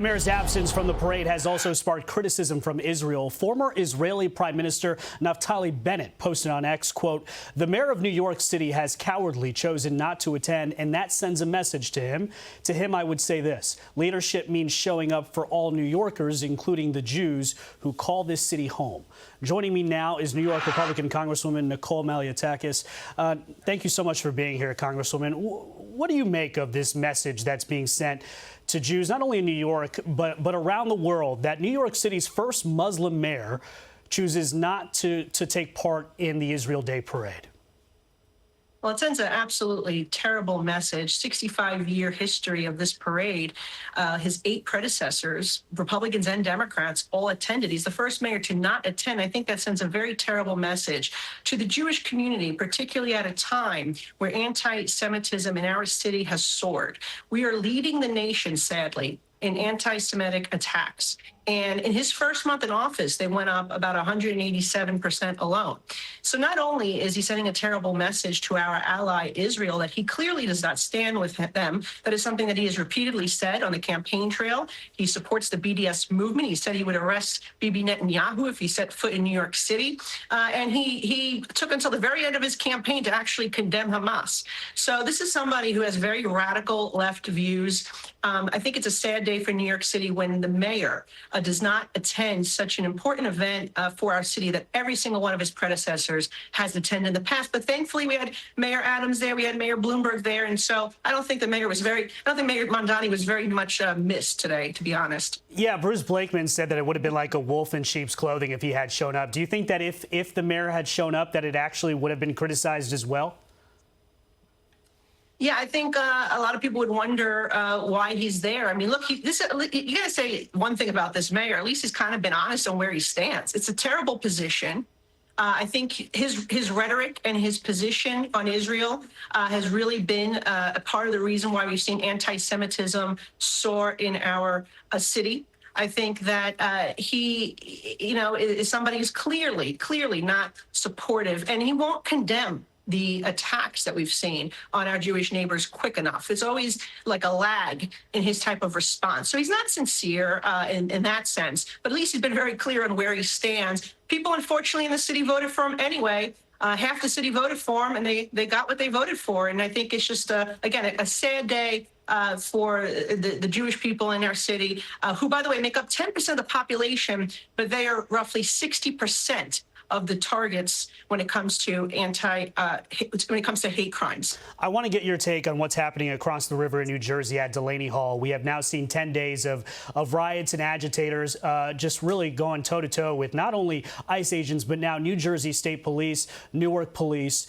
Mayor's absence from the parade has also sparked criticism from Israel. Former Israeli Prime Minister Naftali Bennett posted on X, quote, "The mayor of New York City has cowardly chosen not to attend, and that sends a message to him. To him, I would say this. Leadership means showing up for all New Yorkers, including the Jews who call this city home." Joining me now is New York Republican Congresswoman Nicole Malliotakis. Thank you so much for being here, Congresswoman. What do you make of this message that's being sent to Jews, not only in New York, but around the world, that New York City's first Muslim mayor chooses not to take part in the Israel Day parade? Well, it sends an absolutely terrible message. 65-year history of this parade. His 8 predecessors, Republicans and Democrats, all attended. He's the first mayor to not attend. I think that sends a very terrible message to the Jewish community, particularly at a time where anti-Semitism in our city has soared. We are leading the nation, sadly, in anti-Semitic attacks. And in his first month in office, they went up about 187% alone. So not only is he sending a terrible message to our ally Israel that he clearly does not stand with them, that is something that he has repeatedly said on the campaign trail. He supports the BDS movement. He said he would arrest Bibi Netanyahu if he set foot in New York City. And he took until the very end of his campaign to actually condemn Hamas. So this is somebody who has very radical left views. I think it's a sad day for New York City when the mayor does not attend such an important event for our city that every single one of his predecessors has attended in the past. But thankfully, we had Mayor Adams there, we had Mayor Bloomberg there, and so I don't think Mayor Mamdani was very much missed today, to be honest. Yeah, Bruce Blakeman said that it would have been like a wolf in sheep's clothing if he had shown up. Do you think that if the mayor had shown up, that it actually would have been criticized as well? Yeah, I think a lot of people would wonder why he's there. I mean, look, you got to say one thing about this mayor. At least he's kind of been honest on where he stands. It's a terrible position. I think his rhetoric and his position on Israel has really been a part of the reason why we've seen anti-Semitism soar in our city. I think that he, is somebody who's clearly not supportive, and he won't condemn the attacks that we've seen on our Jewish neighbors quick enough. It's always like a lag in his type of response. So he's not sincere in that sense, but at least he's been very clear on where he stands. People, unfortunately, in the city voted for him anyway. Half the city voted for him, and they got what they voted for. And I think it's just, again, a sad day for the Jewish people in our city, who, by the way, make up 10% of the population, but they are roughly 60% of the targets when it comes to hate crimes. I want to get your take on what's happening across the river in New Jersey at Delaney Hall. We have now seen 10 days of riots and agitators just really going toe-to-toe with not only ICE agents, but now New Jersey State Police, Newark Police.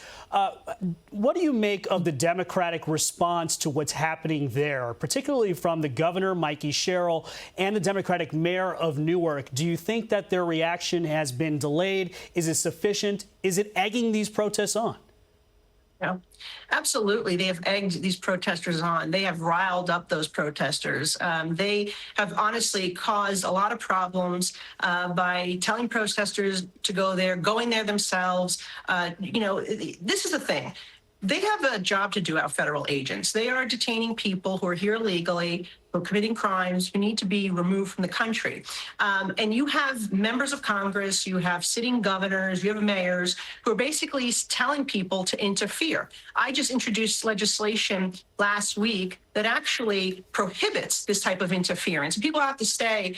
What do you make of the Democratic response to what's happening there, particularly from the governor, Mikey Sherrill, and the Democratic mayor of Newark? Do you think that their reaction has been delayed? Is it sufficient? Is it egging these protests on? Yeah, absolutely. They have egged these protesters on. They have riled up those protesters. They have honestly caused a lot of problems by telling protesters to go there, going there themselves. This is the thing. They have a job to do, our federal agents. They are detaining people who are here illegally, who are committing crimes, who need to be removed from the country. And you have members of Congress, you have sitting governors, you have mayors who are basically telling people to interfere. I just introduced legislation last week that actually prohibits this type of interference. People have to stay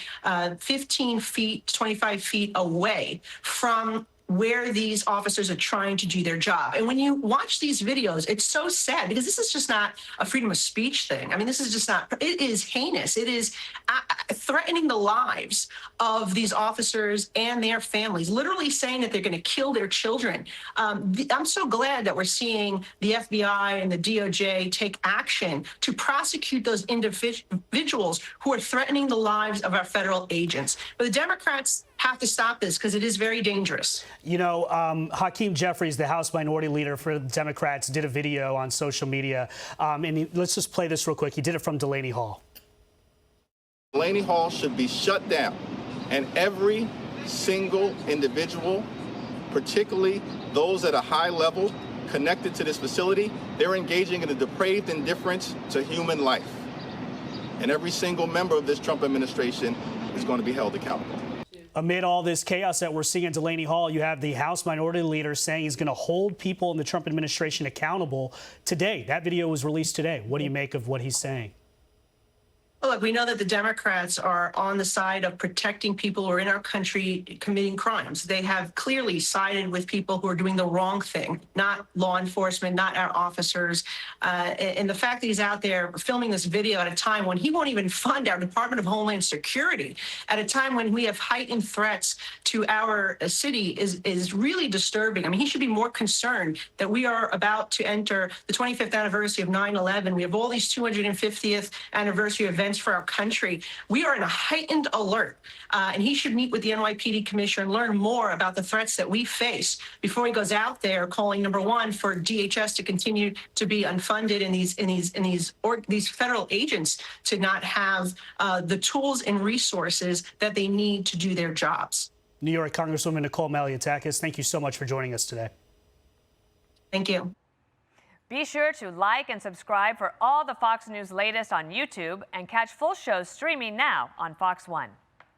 15 feet, 25 feet away from where these officers are trying to do their job. And when you watch these videos, it's so sad because this is just not a freedom of speech thing. I mean, this is just not, it is heinous. It is threatening the lives of these officers and their families, literally saying that they're going to kill their children. I'm so glad that we're seeing the FBI and the DOJ take action to prosecute those individuals who are threatening the lives of our federal agents. But the Democrats have to stop this because it is very dangerous. You know, Hakeem Jeffries, the House Minority Leader for the Democrats, did a video on social media. Let's just play this real quick. He did it from Delaney Hall. Delaney Hall should be shut down, and every single individual, particularly those at a high level connected to this facility, they're engaging in a depraved indifference to human life. and every single member of this Trump administration is going to be held accountable. Amid all this chaos that we're seeing in Delaney Hall, you have the House Minority Leader saying he's going to hold people in the Trump administration accountable today. That video was released today. What do you make of what he's saying? Well, look, we know that the Democrats are on the side of protecting people who are in our country committing crimes. They have clearly sided with people who are doing the wrong thing, not law enforcement, not our officers. And the fact that he's out there filming this video at a time when he won't even fund our Department of Homeland Security, at a time when we have heightened threats to our city is really disturbing. I mean, he should be more concerned that we are about to enter the 25th anniversary of 9/11. We have all these 250th anniversary events for our country. We are in a heightened alert, and he should meet with the NYPD commissioner and learn more about the threats that we face before he goes out there calling, number one, for DHS to continue to be unfunded and these federal agents to not have the tools and resources that they need to do their jobs. New York Congresswoman Nicole Malliotakis, thank you so much for joining us today. Thank you. Be sure to like and subscribe for all the Fox News latest on YouTube and catch full shows streaming now on Fox One.